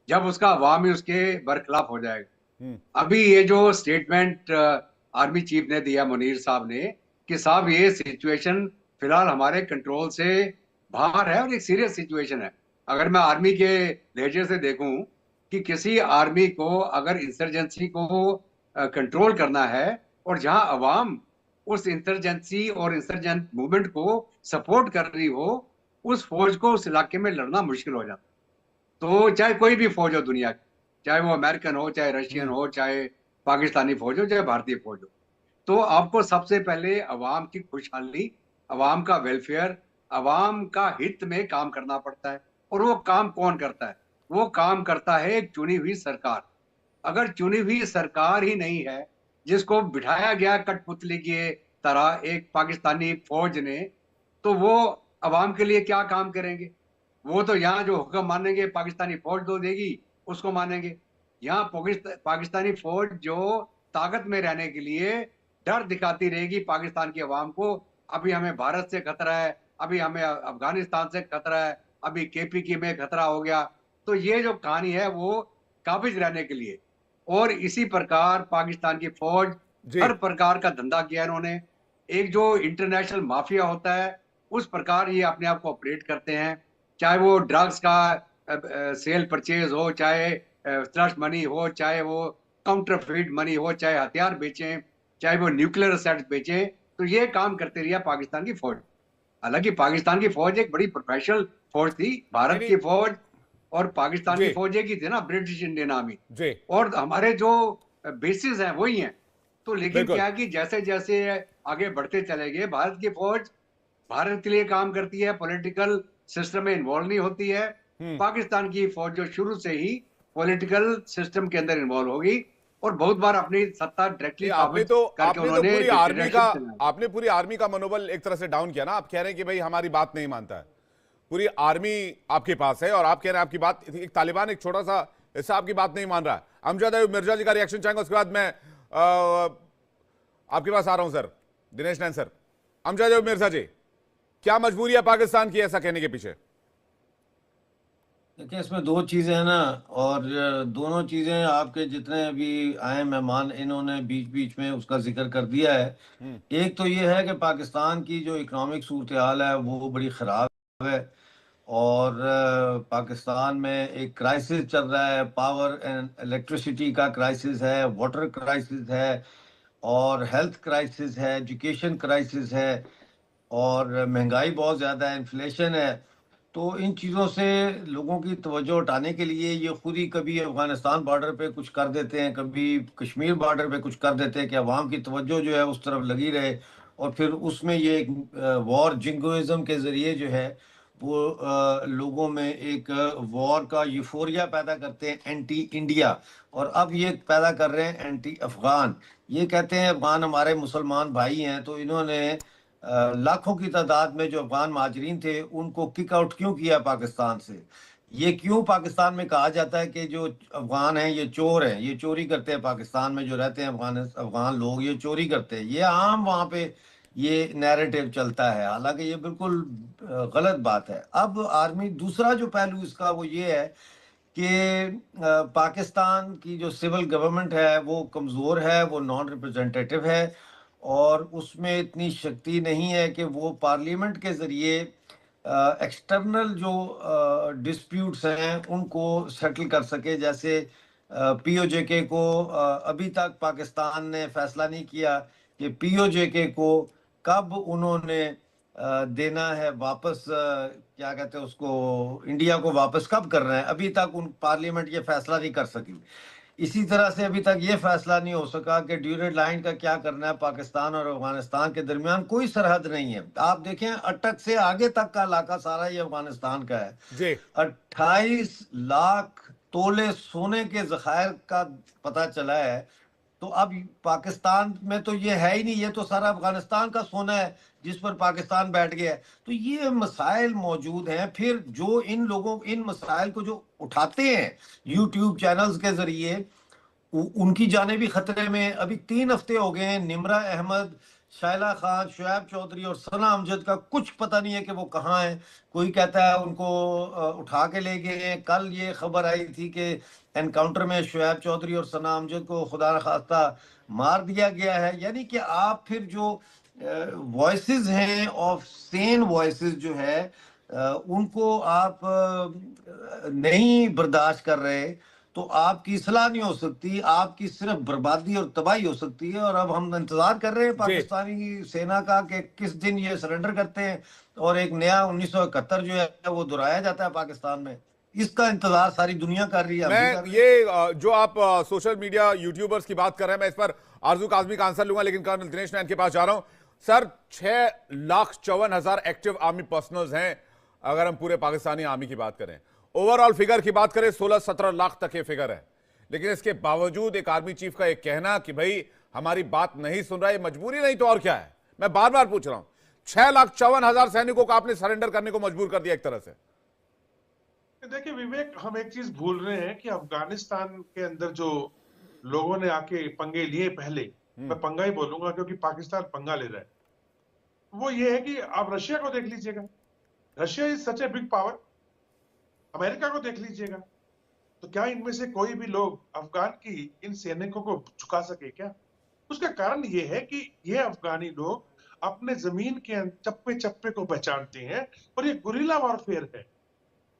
जब उसका अवाम ही उसके बरखिलाफ हो जाएगा। हम्म। अभी ये जो स्टेटमेंट आर्मी चीफ ने दिया, मुनीर साहब ने, कि साहब ये सिचुएशन फिलहाल हमारे कंट्रोल से बाहर है और एक सीरियस सिचुएशन है। अगर मैं आर्मी के लहजे से देखूं कि किसी आर्मी को अगर इंसर्जेंसी को कंट्रोल करना है और जहां अवाम उस इंसर्जेंसी और इंसर्जेंट मूवमेंट को सपोर्ट कर रही हो, उस फौज को उस इलाके में लड़ना मुश्किल हो जाता। तो चाहे कोई भी फौज हो दुनिया की, चाहे वो अमेरिकन हो, चाहे रशियन हम्म। हो, चाहे पाकिस्तानी फौज हो, चाहे भारतीय फौज हो, तो आपको सबसे पहले अवाम की खुशहाली, अवाम का वेलफेयर, अवाम का हित में काम करना पड़ता है। और वो काम कौन करता है? वो काम करता है एक चुनी हुई सरकार। अगर चुनी हुई सरकार ही नहीं है, जिसको बिठाया गया कठपुतली की तरह एक पाकिस्तानी फौज ने, तो वो अवाम के लिए क्या काम करेंगे? वो तो यहाँ जो हुक्म मानेंगे पाकिस्तानी फौज जो देगी उसको मानेंगे। यहाँ पाकिस्तानी फौज जो ताकत में रहने के लिए डर दिखाती रहेगी पाकिस्तान की अवाम को, अभी हमें भारत से खतरा है, अभी हमें अफगानिस्तान से खतरा है, अभी केपीके में खतरा हो गया। तो ये जो कहानी है वो काबिज रहने के लिए। और इसी प्रकार पाकिस्तान की फौज जी। हर प्रकार का धंधा किया इन्होंने। एक जो इंटरनेशनल माफिया होता है उस प्रकार ये अपने आप को ऑपरेट करते हैं। चाहे वो ड्रग्स का सेल परचेज हो, चाहे स्लश मनी हो, चाहे वो काउंटरफीट मनी हो, चाहे हथियार बेचें, चाहे वो न्यूक्लियर असेट्स बेचें, तो ये काम करते रही पाकिस्तान की फौज। हालांकि पाकिस्तान की फौज एक बड़ी प्रोफेशनल फौज थी। नहीं भारत नहीं। की फौज और पाकिस्तान जी। की फौज एक ही थी ना, ब्रिटिश इंडियन आर्मी। जी। और हमारे जो बेसिस हैं वही हैं। तो लेकिन बिल्कुल। क्या है कि जैसे जैसे आगे बढ़ते चले गए, भारत की फौज भारत के लिए काम करती है, पॉलिटिकल सिस्टम में इन्वॉल्व नहीं होती है। हम्म। पाकिस्तान की फौज जो शुरू से ही पॉलिटिकल सिस्टम के अंदर इन्वॉल्व होगी और बहुत बार अपनी सत्ता डायरेक्टली नहीं, काबिज करके आपने तो उन्होंने पूरी आर्मी का डिक्टेटरशिप चलाया। आपने पूरी आर्मी का मनोबल एक तरह से डाउन किया ना। आप कह रहे हैं कि भाई हमारी बात नहीं मानता है। पूरी आर्मी आपके पास है और आप कह रहे हैं आपकी बात, एक तालिबान एक छोटा सा हिस्सा आपकी बात नहीं मान रहा है। अमजद अयूब मिर्जा जी का रिएक्शन चाहेंगे, उसके बाद मैं आपके पास आ रहा हूं सर, दिनेश नैन सर। अमजद अयूब मिर्जा जी, क्या मजबूरी है पाकिस्तान की ऐसा कहने के पीछे? देखिए, इसमें दो चीज़ें हैं ना। और दोनों चीज़ें आपके जितने अभी आए मेहमान इन्होंने बीच बीच में उसका जिक्र कर दिया है। हम्म। एक तो ये है कि पाकिस्तान की जो इकोनॉमिक सूरत हाल है वो बड़ी ख़राब है। और पाकिस्तान में एक क्राइसिस चल रहा है, पावर एंड इलेक्ट्रिसिटी का क्राइसिस है, वाटर क्राइसिस है, और हेल्थ क्राइसिस है, एजुकेशन क्राइसिस है, और महंगाई बहुत ज़्यादा है, इन्फ्लेशन है। तो इन चीज़ों से लोगों की तवज्जो हटाने के लिए ये खुद ही कभी अफगानिस्तान बॉर्डर पे कुछ कर देते हैं, कभी कश्मीर बॉर्डर पे कुछ कर देते हैं कि अवाम की तवज्जो जो है उस तरफ लगी रहे। और फिर उसमें ये एक वॉर जिंगोइज्म के ज़रिए जो है वो लोगों में एक वॉर का यूफोरिया पैदा करते हैं, एंटी इंडिया। और अब ये पैदा कर रहे हैं एंटी अफगान। ये कहते हैं अफगान हमारे मुसलमान भाई हैं, तो इन्होंने लाखों की तादाद में जो अफगान महाजरीन थे उनको किक आउट क्यों किया पाकिस्तान से। ये क्यों पाकिस्तान में कहा जाता है कि जो अफगान हैं ये चोर हैं, ये चोरी करते हैं, पाकिस्तान में जो रहते हैं अफगान अफगान लोग ये चोरी करते हैं। ये आम वहाँ पे ये नैरेटिव चलता है, हालांकि ये बिल्कुल गलत बात है। अब आर्मी दूसरा जो पहलू इसका वो ये है कि पाकिस्तान की जो सिविल गवर्नमेंट है वो कमज़ोर है, वो नॉन रिप्रेजेंटेटिव है, और उसमें इतनी शक्ति नहीं है कि वो पार्लियामेंट के ज़रिए एक्सटर्नल जो डिस्प्यूट्स हैं उनको सेटल कर सके। जैसे पीओजेके को अभी तक पाकिस्तान ने फैसला नहीं किया कि पीओजेके को कब उन्होंने देना है वापस, क्या कहते हैं उसको, इंडिया को वापस कब कर रहे हैं। अभी तक उन पार्लियामेंट ये फैसला नहीं कर सकी। इसी तरह से अभी तक ये फैसला नहीं हो सका कि ड्यूरेड लाइन का क्या करना है। पाकिस्तान और अफगानिस्तान के दरमियान कोई सरहद नहीं है। आप देखें अटक से आगे तक का इलाका सारा ये अफगानिस्तान का है। जी। 28 लाख तोले सोने के जखायर का पता चला है। तो अब पाकिस्तान में तो ये है ही नहीं, ये तो सारा अफगानिस्तान का सोना है जिस पर पाकिस्तान बैठ गया है। तो ये मसाइल मौजूद हैं। फिर जो इन लोगों इन मसाइल को जो उठाते हैं यूट्यूब चैनल्स के जरिए, उनकी जाने भी खतरे में। अभी 3 हफ्ते हो गए हैं निमरा अहमद शाइला खान, शुएब चौधरी और सना अमजद का कुछ पता नहीं है कि वो कहाँ हैं। कोई कहता है उनको उठा के ले गए हैं। कल ये खबर आई थी कि एनकाउंटर में शुएब चौधरी और सना अमजद को खुदा न खास्ता मार दिया गया है। यानी कि आप फिर जो वॉइसेस हैं ऑफ सेन वॉइसेस जो है उनको आप नहीं बर्दाश्त कर रहे, तो आपकी सलाह नहीं हो सकती, आपकी सिर्फ बर्बादी और तबाही हो सकती है। और अब हम इंतजार कर रहे हैं पाकिस्तानी सेना का कि किस दिन ये सरेंडर करते हैं और एक नया 1971 जो है वो दोहराया जाता है पाकिस्तान में। इसका इंतजार सारी दुनिया कर रही है। मैं ये जो आप सोशल मीडिया यूट्यूबर्स की बात कर रहे हैं, मैं इस पर आरजू काजमी का आंसर लूंगा, लेकिन कर्नल दिनेश नैन के पास जा रहा हूं। सर, 6,54,000 एक्टिव आर्मी पर्सनल्स हैं अगर हम पूरे पाकिस्तानी आर्मी की बात करें। ओवरऑल फिगर की बात करें 16-17 लाख तक ये फिगर है, लेकिन इसके बावजूद एक आर्मी चीफ का एक कहना कि भाई हमारी बात नहीं सुन रहा है, मजबूरी नहीं तो और क्या है। मैं बार बार पूछ रहा हूं, 6,54,000 सैनिकों को आपने सरेंडर करने को मजबूर कर दिया एक तरह से। देखिए विवेक, हम एक चीज भूल रहे हैं कि अफगानिस्तान के अंदर जो लोगों ने आके पंगे लिए, पहले मैं पंगा ही बोलूंगा क्योंकि पाकिस्तान पंगा ले रहा है, वो ये है कि आप रशिया को देख लीजिएगा। Russia is such a big power. America को देख लीजिएगा। तो क्या इनमें से कोई भी लोग अफगान की इन सैनिकों को झुका सके क्या? उसका कारण ये है कि ये अफगानी लोग अपने जमीन के चप्पे चप्पे को पहचानते हैं और ये गुरिल्ला वॉरफेयर है।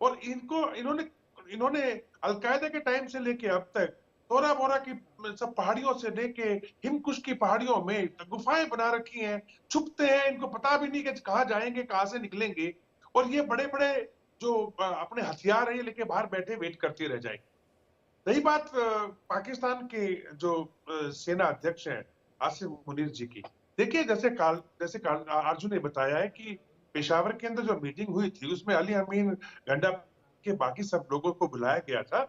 और इन्होंने अलकायदा के टाइम से लेके अब तक तोरा बोरा की सब पहाड़ियों से लेके हिमकुश की पहाड़ियों में गुफाएं बना रखी हैं, छुपते हैं, इनको पता भी नहीं कि कहाँ जाएंगे, कहाँ से निकलेंगे। और ये बड़े बड़े जो अपने हथियार है ये लेके बाहर बैठे वेट करते रह जाएंगे। रही बात पाकिस्तान के जो सेना अध्यक्ष हैं आसिम मुनीर जी की, देखिए जैसे अर्जुन ने बताया है कि पेशावर के अंदर जो मीटिंग हुई थी उसमें अली अमीन गंडा के बाकी सब लोगों को बुलाया गया था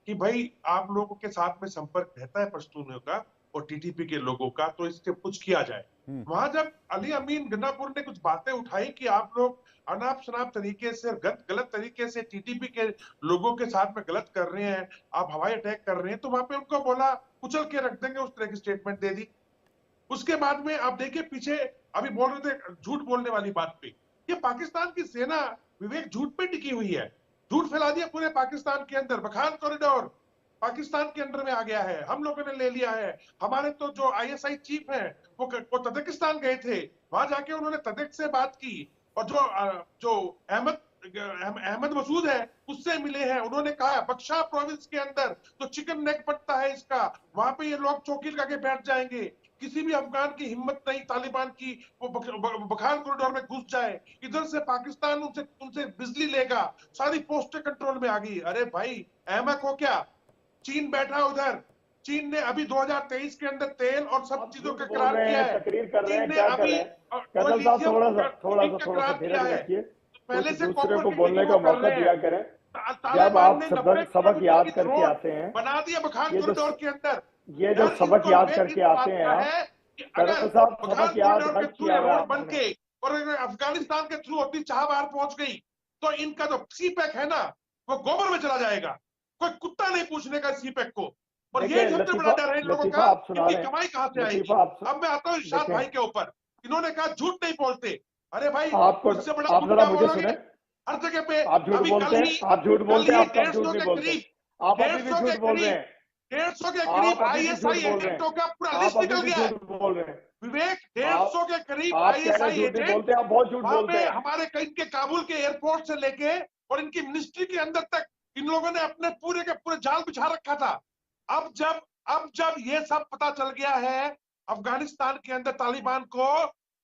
कि भाई आप लोगों के साथ में संपर्क रहता है पश्तूनों का और टीटीपी के लोगों का, तो इससे कुछ किया जाए। वहां जब अली अमीन गंडापुर ने कुछ बातें उठाई कि आप लोग अनाप शनाप तरीके से, गलत तरीके से टीटीपी के लोगों के साथ में गलत कर रहे हैं, आप हवाई अटैक कर रहे हैं, तो वहां पे उनको बोला कुचल के रख देंगे, उस तरह की स्टेटमेंट दे दी। उसके बाद में आप देखिए पीछे अभी बोल रहे थे झूठ बोलने वाली बात पे, ये पाकिस्तान की सेना विवेक झूठ पे टिकी हुई है। झूठ फैला दिया पूरे पाकिस्तान के अंदर। बखान कॉरिडोर पाकिस्तान के अंडर में आ गया है, हम लोगों ने ले लिया है। हमारे तो जो आईएसआई चीफ हैं वो तजिकिस्तान गए थे, वहां जाके उन्होंने तजिक से बात की और जो अहमद मसूद है उससे मिले हैं। उन्होंने कहा बख्शा प्रोविंस के अंदर तो चिकन नेक पड़ता है इसका, वहां पे ये लोग चौकी लगा के बैठ जाएंगे। किसी भी अफगान की हिम्मत नहीं तालिबान की वो बखान कॉरिडोर में घुस जाए। इधर से पाकिस्तान उनसे बिजली लेगा, सारी पोस्टें कंट्रोल में आ गई। अरे भाई अहमद हो क्या? चीन बैठा उधर, चीन ने अभी 2023 के अंदर तेल और सब चीजों का करार किया है। चीन ने अभी करार किया है, पहले से दूसरे को बोलने का मौका दिया करें। जब आप सबक याद करके आते हैं, बना दिया बखान कॉरिडोर के अंदर, ये जो सबक याद करके आते हैं अगर सबक याद बन के और अफगानिस्तान के थ्रू अपनी चाबहार पहुंच गई तो इनका जो सीपैक है ना वो गोबर में चला जाएगा। कोई कुत्ता नहीं पूछने का सीपैक को। और ये सबसे बड़ा डर है इन लोगों का, इनकी कमाई कहां से आएगी। अब मैं आता हूँ इरशाद भाई के ऊपर। इन्होंने कहा झूठ नहीं बोलते। अरे भाई उससे बड़ा आप जरा मुझे सुने, हर जगह पे आप झूठ बोलते हैं, आप झूठ बोलते हैं, आप झूठ नहीं बोलते, आप अभी भी झूठ बोल रहे हैं। 150 के करीब आईएसआई एजेंटों का पूरा लिस्ट निकल गया है विवेक। 150 के करीब आईएसआई एजेंट बहुत झूठ बोलते हैं। हमारे इनके काबुल के एयरपोर्ट से लेके और इनकी मिनिस्ट्री के अंदर तक इन लोगों ने अपने पूरे के पूरे जाल बिछा रखा था। अब जब ये सब पता चल गया है अफगानिस्तान के अंदर तालिबान को,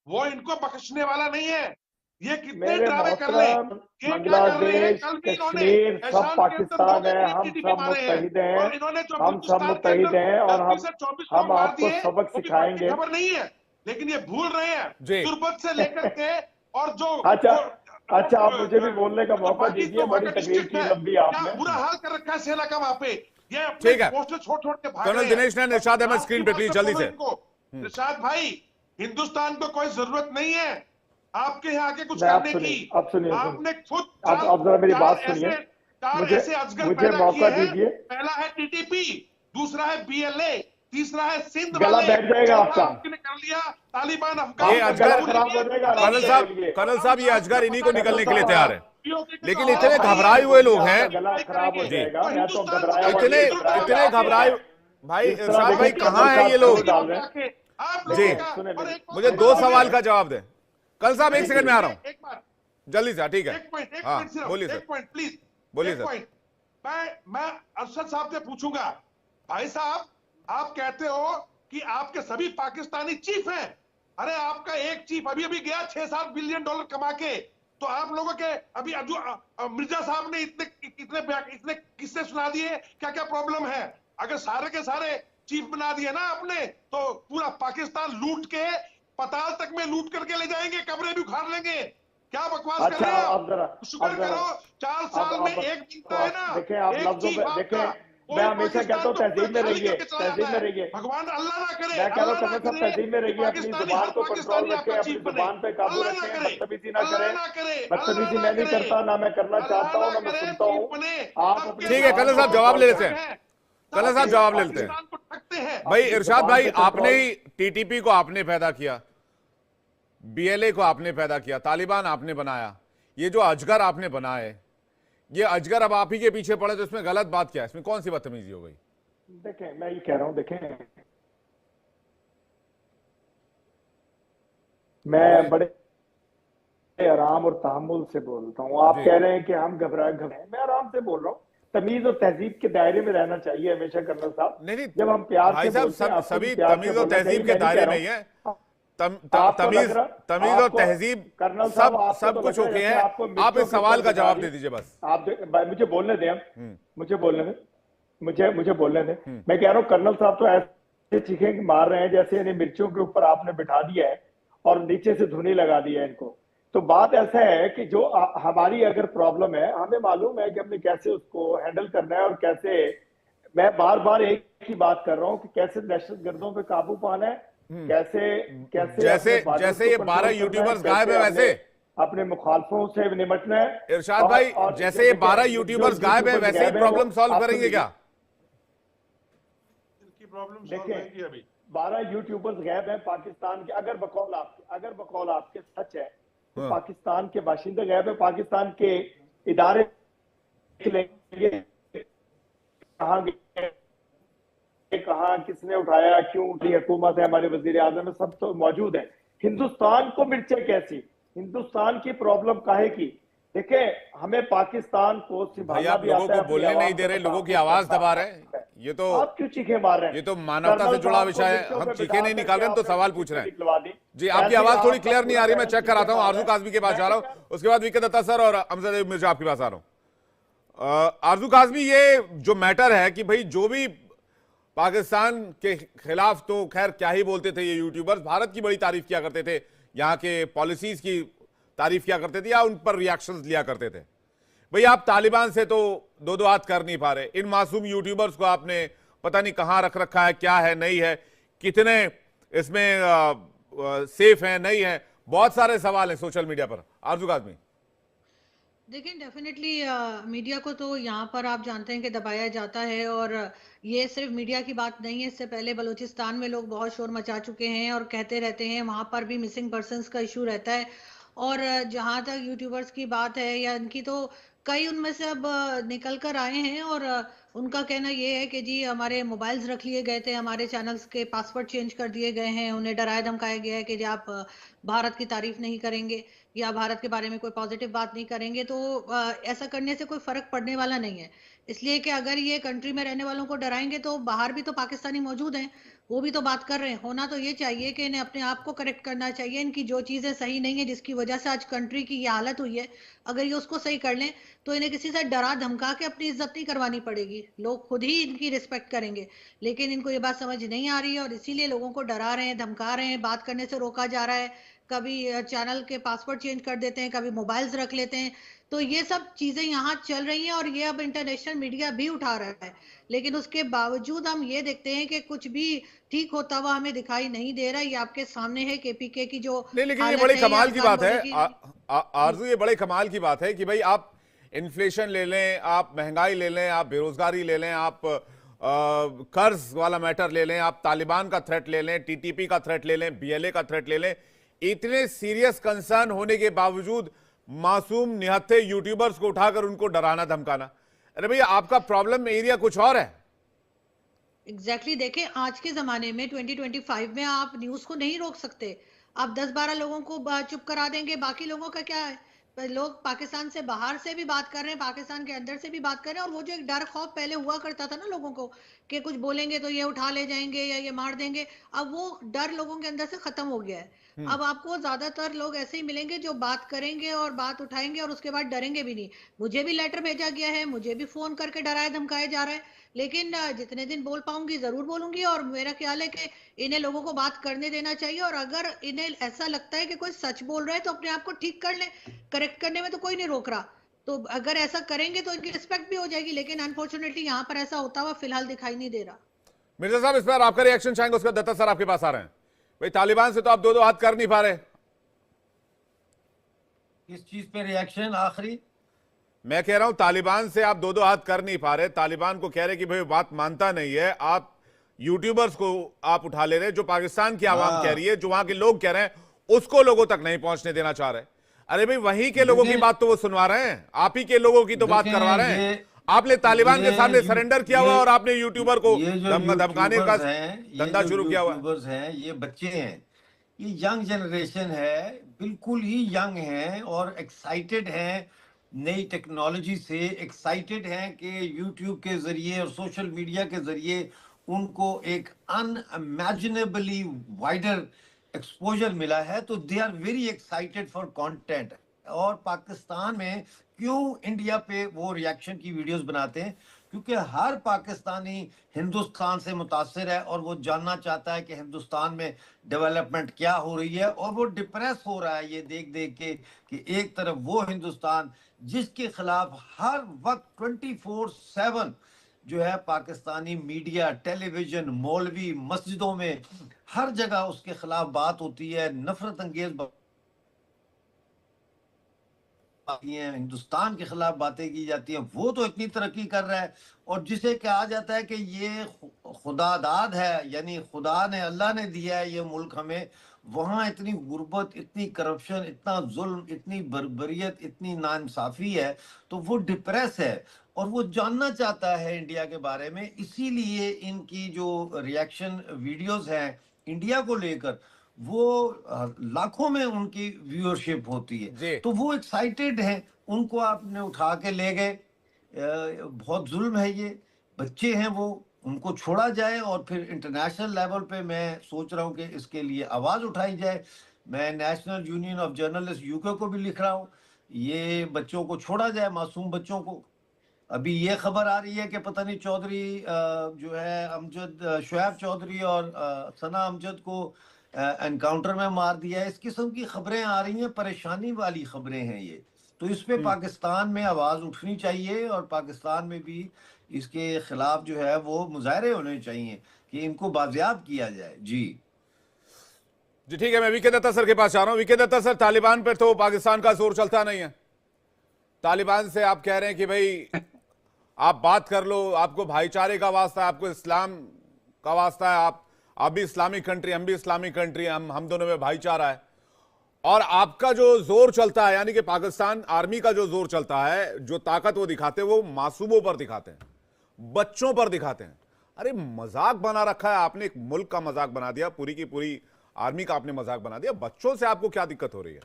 वो इनको बख्शने वाला नहीं है। ये कितने ड्रामे कर ले, बांग्लादेश, कश्मीर सब पाकिस्तान है, हम सब मुत्तहिद हैं, हम सब मुत्तहिद हैं और हम आपको सबक सिखाएंगे। खबर नहीं है, लेकिन ये भूल रहे हैं तुर्बत से लेकर के और जो अच्छा आप मुझे भी बोलने का मौका दीजिए। बड़ी तकलीफ की लंबी आपने बुरा हाल कर रखा है सेना का वहां पे। ये ठीक है, पोस्टर छोड़ के भाग कर्नल दिनेश नैन, इरशाद अहमद स्क्रीन पे प्लीज जल्दी से। इरशाद भाई, हिंदुस्तान को कोई जरूरत नहीं है आपके यहाँ आके कुछ करने की। आपने खुद आप जरा मेरी बात सुनिए, मुझे मौका दीजिए। पहला है टीटीपी, दूसरा है बीएलए, तीसरा है सिंध गला वाले, बैठ जाएगा आपका। ने कर लिया तालिबान ये अफगान अजगर खराब हो जाएगा। कर्नल साहब ये अजगर इन्हीं को निकलने के लिए तैयार है, लेकिन इतने घबराए हुए लोग हैं, गला खराब हो जाएगा। मैं तो घबराया हुआ इतने नहीं। इतने घबराए भाई। इरशाद भाई कहाँ है ये लोग जी? मुझे 2 सवाल का जवाब दें। कल साहब 1 सेकंड में आ रहा हूँ, एक बार जल्दी से। ठीक है, एक पॉइंट हाँ सिर्फ, बोलिए सर, एक पॉइंट प्लीज, बोलिए एक सर। पॉइंट। मैं अरशद साहब से पूछूंगा, भाई साहब आप कहते हो कि आपके सभी पाकिस्तानी चीफ हैं, अरे आपका एक चीफ अभी अभी गया $6-7 बिलियन कमा के, तो आप लोगों के अभी मिर्जा साहब ने इतने किस्से सुना दिए, क्या क्या प्रॉब्लम है? अगर सारे के सारे चीफ बना दिए ना आपने, तो पूरा पाकिस्तान लूट के पाताल तक में लूट करके ले जाएंगे, कब्रें भी उखाड़ लेंगे। क्या बकवास कर रहे हैं आप? शुक्र करो 4 साल में एक बनता है ना। देखें आप एक लफ्जों चीफ पे, आपका, देखें कोई मैं हमेशा कहता हूँ पाकिस्तान को तहजीब में खाली रहिए, करके चला तहजीब जाता में है। रहिए। भगवान अल्लाह ना करे, मैं कह रहा हूँ अल्लाह ना सब करे तहजीब में रहिए, अपनी पाकिस्तानी जुबान हर को कंट्रोल पाकिस्तानी रखें, आपका अपनी चीफ बने। जुबान पे काबू अल्लाह ना रखें, करे, बदतमीजी ना अल्लाह करें। ना करे, बदतमीजी अल्लाह मैं ना नहीं करे, करता, ना मैं करना चाहता हूँ, ना मैं करे, सुनता हूँ। चीफ बने। आप आपके ठीक है कर्नल साहब जवाब ले लेते हैं, कर्नल साहब जवाब ले लेते हैं। पाकिस्तान को ठगते हैं। भाई इरशाद भाई, जुबान पे आपने ही टीटीपी को आपने पैदा किया, बीएलए को आपने पैदा किया, तालिबान आपने बनाया, ये जो अजगर आपने बनाए, ये अजगर अब आप ही के पीछे पड़े, तो इसमें गलत बात क्या है? इसमें कौन सी बदतमीजी हो गई? देखें मैं ये कह रहा हूँ, देखें मैं बड़े आराम और तहम्मुल से बोलता हूँ। आप कह रहे हैं कि हम घबराए, मैं आराम से बोल रहा हूँ। तमीज और तहजीब के दायरे में रहना चाहिए हमेशा कर्नल साहब। नहीं, जब हम प्यार भाई से साहब बोलते हैं, सभी प्यार से तमीज और बोलना तहजीब चाहिए। के मैं नहीं दायरे कह में ही रहा है। हूं। तमीज और तहजीब कर्नल साहब सब कुछ ओके है। आप इस सवाल का जवाब दे दीजिए बस। आप मुझे बोलने दें, मुझे बोलने दें, मुझे बोलने दें। मैं कह रहा हूँ कर्नल साहब तो ऐसे चीखें मार रहे हैं जैसे इन्हें मिर्चों के ऊपर आपने बिठा दिया है और नीचे से धुनी लगा दी है इनको। तो बात ऐसा है कि जो हमारी अगर प्रॉब्लम है, हमें मालूम है कि हमने कैसे उसको हैंडल करना है और कैसे, मैं बार बार एक ही बात कर रहा हूँ कि कैसे दहशतगर्दों पे काबू पाना है, कैसे जैसे ये 12 यूट्यूबर्स गायब है, वैसे अपने मुखालफों से निपटना है। इरशाद भाई, जैसे ये 12 यूट्यूबर्स गायब है, वैसे ही प्रॉब्लम सॉल्व करेंगे क्या? प्रॉब्लम सॉल्व होगी अभी। 12 यूट्यूबर्स गायब हैं पाकिस्तान के, अगर बकौल आपके सच है तो पाकिस्तान के बाशिंदे गायब है, पाकिस्तान के इदारे कहाँ किसने उठाया, क्यों उठी हुकूमत है, हमारे वजीर आजम है, सब तो मौजूद है। हिंदुस्तान को मिर्चें कैसी, हिंदुस्तान की प्रॉब्लम काहे की? देखें हमें पाकिस्तान को भाई आप लोगों को बोलने नहीं दे रहे, लोगों की आवाज दबा रहे हैं। ये तो आप क्यों चीखे मार रहे हैं? ये तो मानवता से जुड़ा विषय है, हम चीखे नहीं निकाल रहे, हम तो सवाल पूछ रहे हैं। जी आपकी आवाज थोड़ी क्लियर नहीं आ रही, मैं चेक कराता हूँ। आरजू काजमी के पास जा रहा हूँ, उसके बाद वीके दत्ता सर और अमजद मिर्जा आपके पास आ रहा हूँ। आरजू काजमी, ये जो मैटर है कि भाई जो भी पाकिस्तान के खिलाफ, तो खैर क्या ही बोलते थे ये यूट्यूबर्स, भारत की बड़ी तारीफ किया करते थे, यहाँ के पॉलिसीज की तारीफ किया करते थे या उन पर रिएक्शंस लिया करते थे। भाई आप तालिबान से तो दो हाथ कर नहीं पा रहे, इन मासूम यूट्यूबर्स को आपने पता नहीं कहां रख रखा है, क्या है नहीं है, कितने इसमें सेफ है नहीं है, बहुत सारे सवाल हैं सोशल मीडिया पर। आरजू काज़मी, देखिए डेफिनेटली मीडिया को तो यहाँ पर आप जानते हैं कि दबाया जाता है, और ये सिर्फ मीडिया की बात नहीं है। इससे पहले बलूचिस्तान में लोग बहुत शोर मचा चुके हैं और कहते रहते हैं, वहाँ पर भी मिसिंग पर्सनस का इशू रहता है। और जहाँ तक यूट्यूबर्स की बात है या इनकी, तो कई उनमें से अब निकल कर आए हैं और उनका कहना ये है कि जी हमारे मोबाइल्स रख लिए गए थे, हमारे चैनल्स के पासवर्ड चेंज कर दिए गए हैं, उन्हें डराया धमकाया गया है कि जी आप भारत की तारीफ नहीं करेंगे या भारत के बारे में कोई पॉजिटिव बात नहीं करेंगे। तो ऐसा करने से कोई फर्क पड़ने वाला नहीं है, इसलिए कि अगर ये कंट्री में रहने वालों को डराएंगे तो बाहर भी तो पाकिस्तानी मौजूद हैं, वो भी तो बात कर रहे हैं। होना तो ये चाहिए कि इन्हें अपने आप को करेक्ट करना चाहिए, इनकी जो चीज़ें सही नहीं है जिसकी वजह से आज कंट्री की ये हालत हुई है, अगर ये उसको सही कर लें तो इन्हें किसी से डरा धमका के अपनी इज्जत नहीं करवानी पड़ेगी, लोग खुद ही इनकी रिस्पेक्ट करेंगे। लेकिन इनको ये बात समझ नहीं आ रही है और इसीलिए लोगों को डरा रहे हैं, धमका रहे हैं, बात करने से रोका जा रहा है, कभी चैनल के पासवर्ड चेंज कर देते हैं, कभी मोबाइल्स रख लेते हैं। तो ये सब चीजें यहाँ चल रही हैं और ये अब इंटरनेशनल मीडिया भी उठा रहा है, लेकिन उसके बावजूद हम ये देखते हैं कि कुछ भी ठीक होता हुआ हमें दिखाई नहीं दे रहा। ये आपके सामने है केपीके की जो नहीं, लेकिन ये बड़ी कमाल की बात है आरजू, ये बड़े कमाल की बात है कि भाई आप इन्फ्लेशन ले लें, आप महंगाई ले लें, आप बेरोजगारी ले लें, आप कर्ज वाला मैटर ले लें, आप तालिबान का थ्रेट ले लें, टीटीपी का थ्रेट ले लें, बीएलए का थ्रेट ले लें, इतने सीरियस कंसर्न होने के बावजूद मासूम निहत्थे यूट्यूबर्स को उठाकर उनको डराना धमकाना, अरे भैया आपका प्रॉब्लम एरिया कुछ और है। एग्जैक्टली देखें, आज के जमाने में 2025 में आप न्यूज को नहीं रोक सकते। आप 10-12 लोगों को चुप करा देंगे, बाकी लोगों का क्या है? लोग पाकिस्तान से बाहर से भी बात कर रहे हैं, पाकिस्तान के अंदर से भी बात कर रहे हैं, और वो जो एक डर खौफ पहले हुआ करता था ना लोगों को कि कुछ बोलेंगे तो ये उठा ले जाएंगे या ये मार देंगे, अब वो डर लोगों के अंदर से खत्म हो गया है। अब आपको ज्यादातर लोग ऐसे ही मिलेंगे जो बात करेंगे और बात उठाएंगे और उसके बाद डरेंगे भी नहीं। मुझे भी लेटर भेजा गया है, मुझे भी फोन करके डराया धमकाया जा रहा है, लेकिन जितने दिन बोल पाऊंगी जरूर बोलूंगी। और मेरा ख्याल है कि इन्हें लोगों को बात करने देना चाहिए, और अगर इन्हें ऐसा लगता है कि कोई सच बोल रहा है तो अपने आप को ठीक कर ले, करेक्ट करने में तो कोई नहीं रोक रहा। तो अगर ऐसा करेंगे तो इनकी रिस्पेक्ट भी हो जाएगी, लेकिन अनफॉर्चुनेटली यहाँ पर ऐसा होता हुआ फिलहाल दिखाई नहीं दे रहा। मिर्जा साहब, इस पर आपका रिएक्शन चाहेंगे, उसका दत्ता सर आपके पास आ रहे हैं। भाई तालिबान से तो आप दो दो हाथ कर नहीं पा रहे। किस चीज पे रिएक्शन आखिरी? मैं कह रहा हूं तालिबान से आप दो दो हाथ कर नहीं पा रहे, तालिबान को कह रहे कि भाई बात मानता नहीं है, आप यूट्यूबर्स को आप उठा ले रहे, जो पाकिस्तान की आवाम कह रही है, जो वहां के लोग कह रहे हैं, उसको लोगों तक नहीं पहुंचने देना चाह रहे। अरे भाई वहीं के लोगों की बात तो वो सुनवा रहे हैं, आप ही के लोगों की तो बात करवा रहे हैं। आपने तालिबान के सामने सरेंडर किया हुआ और आपने यूट्यूबर को धमकाने का धंधा शुरू किया हुआ है। ये बच्चे हैं, ये यंग जनरेशन है, बिल्कुल ही यंग है और एक्साइटेड हैं, नई टेक्नोलॉजी से एक्साइटेड हैं कि यूट्यूब के जरिए और सोशल मीडिया के जरिए उनको एक अनइमेजिनेबली वाइडर एक्सपोजर मिला है, तो they are very excited for content. और पाकिस्तान में क्यों इंडिया पे वो रिएक्शन की वीडियोस बनाते हैं? क्योंकि हर पाकिस्तानी हिंदुस्तान से मुतासिर है और वो जानना चाहता है कि हिंदुस्तान में डेवलपमेंट क्या हो रही है, और वो डिप्रेस हो रहा है ये देख देख के कि एक तरफ वो हिंदुस्तान जिसके खिलाफ हर वक्त 24/7 जो है पाकिस्तानी मीडिया, टेलीविजन, मौलवी, मस्जिदों में हर जगह उसके खिलाफ बात होती है, नफरत अंगेज हिंदुस्तान के खिलाफ बातें की जाती है। वो तो इतनी तरक्की कर रहा है, और जिसे कहा जाता है कि ये खुदादाद है, यानी खुदा ने, अल्लाह ने दिया है ये मुल्क हमें, वहाँ इतनी गुर्बत, इतनी करप्शन, इतना जुल्म, इतनी बर्बरियत, इतनी नाइंसाफी है, तो वो डिप्रेस है और वो जानना चाहता है इंडिया के बारे में। इसीलिए इनकी जो रिएक्शन वीडियोस हैं इंडिया को लेकर, वो लाखों में उनकी व्यूअरशिप होती है, तो वो एक्साइटेड हैं। उनको आपने उठा के ले गए, बहुत जुल्म है, ये बच्चे हैं, वो उनको छोड़ा जाए और फिर इंटरनेशनल लेवल पे मैं सोच रहा हूँ कि इसके लिए आवाज उठाई जाए। मैं national union of journalist UK को भी लिख रहा हूँ, ये बच्चों को छोड़ा जाए, मासूम बच्चों को। अभी ये खबर आ रही है कि पता नहीं चौधरी जो है अमजद, शुएब चौधरी और सना अमजद को एनकाउंटर में मार दिया है। इस किस्म की खबरें आ रही हैं, परेशानी वाली खबरें हैं ये। तो इस पे पाकिस्तान में आवाज उठनी चाहिए और पाकिस्तान में भी इसके खिलाफ जो है वो मुजाहरे होने चाहिए कि इनको बाजियाब किया जाए। जी ठीक है, मैं वीके दत्ता सर के पास आ रहा हूँ। वीके दत्ता सर, तालिबान पर तो पाकिस्तान का जोर चलता नहीं है। तालिबान से आप कह रहे हैं कि भाई आप बात कर लो, आपको भाईचारे का वास्ता है, आपको इस्लाम का वास्ता है, आप भी इस्लामिक कंट्री, हम भी इस्लामिक कंट्री, हम दोनों में भाईचारा है। और आपका जो जोर चलता है, यानी कि पाकिस्तान आर्मी का जो जोर चलता है, जो ताकत वो दिखाते हैं, वो मासूमों पर दिखाते हैं, बच्चों पर दिखाते हैं। अरे मजाक बना रखा है आपने, एक मुल्क का मजाक बना दिया, पूरी की पूरी आर्मी का आपने मजाक बना दिया। बच्चों से आपको क्या दिक्कत हो रही है?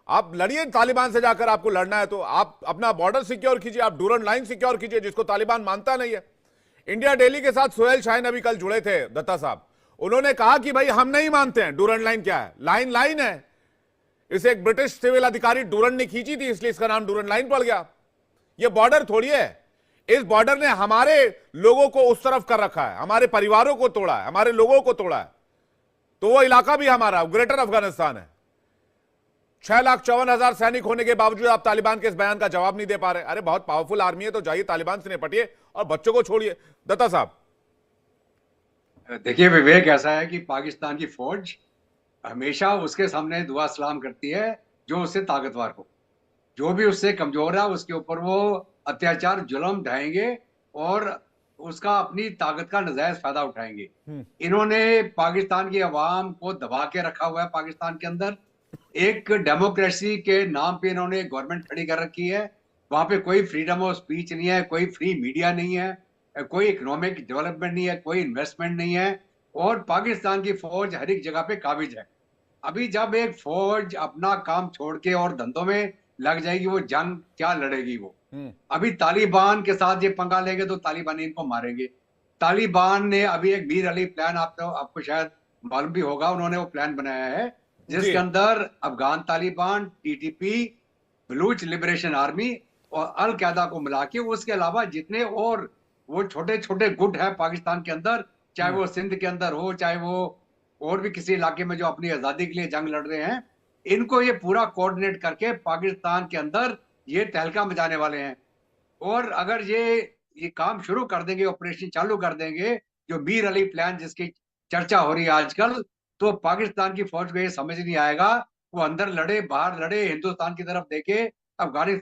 आप लड़िए तालिबान से, जाकर आपको लड़ना है तो आप अपना बॉर्डर सिक्योर कीजिए, आप डूरन लाइन सिक्योर कीजिए, जिसको तालिबान मानता नहीं है। इंडिया डेली के साथ सोहेल शाहीन अभी कल जुड़े थे दत्ता साहब, उन्होंने कहा कि भाई हम नहीं मानते हैं, डूरन लाइन क्या है? लाइन है। इसे एक ब्रिटिश सिविल अधिकारी डूरन ने खींची थी, इसलिए इसका नाम डूरन लाइन पड़ गया। यह बॉर्डर थोड़ी है, इस बॉर्डर ने हमारे लोगों को उस तरफ कर रखा है, हमारे परिवारों को तोड़ा है, हमारे लोगों को तोड़ा है। तो वो इलाका भी हमारा ग्रेटर अफगानिस्तान है। 6,54,000 सैनिक होने के बावजूद आप तालिबान के इस बयान का जवाब नहीं दे पा रहे। अरे बहुत पावरफुल आर्मी है, तो जाइए तालिबान से निपटिए और बच्चों को छोड़िए। दत्ता साहब देखिए, विवेक ऐसा है कि पाकिस्तान की फौज हमेशा उसके सामने दुआ सलाम करती है जो उससे ताकतवर हो। जो भी उससे कमजोर है उसके ऊपर वो अत्याचार जुल्म ढाएंगे और उसका अपनी ताकत का नजायज फायदा उठाएंगे। इन्होंने पाकिस्तान की आवाम को दबा के रखा हुआ है। पाकिस्तान के अंदर एक डेमोक्रेसी के नाम पे इन्होंने गवर्नमेंट खड़ी कर रखी है। वहां पे कोई फ्रीडम ऑफ स्पीच नहीं है, कोई फ्री मीडिया नहीं है, कोई इकोनॉमिक डेवलपमेंट नहीं है, कोई इन्वेस्टमेंट नहीं है, और पाकिस्तान की फौज हर एक जगह पे काबिज है। अभी जब एक फौज अपना काम छोड़ के और धंधों में लग जाएगी, वो जंग क्या लड़ेगी वो। अभी तालिबान के साथ ये पंगा लेंगे तो तालिबान इनको मारेंगे। तालिबान ने अभी एक मीर अली प्लान, आपको शायद मालूम भी होगा, उन्होंने वो प्लान बनाया है जिसके अंदर Afghan Taliban, TTP, Baloch liberation army और अल कायदा को मिला के, उसके अलावा जितने और वो छोटे छोटे गुट है पाकिस्तान के अंदर, चाहे वो सिंध के अंदर हो, चाहे वो और भी किसी इलाके में जो अपनी आजादी के लिए जंग लड़ रहे हैं, इनको ये पूरा कोऑर्डिनेट करके पाकिस्तान के अंदर ये तहलका मचाने वाले हैं। और अगर ये काम शुरू कर देंगे, ऑपरेशन चालू कर देंगे, जो मीर अली प्लान जिसकी चर्चा हो रही है आजकल, तो पाकिस्तान की फौज को ये समझ नहीं आएगा, वो अंदर लड़े बाहर लड़े, हिंदुस्तान की तरफ देखे, अफगानिस्तान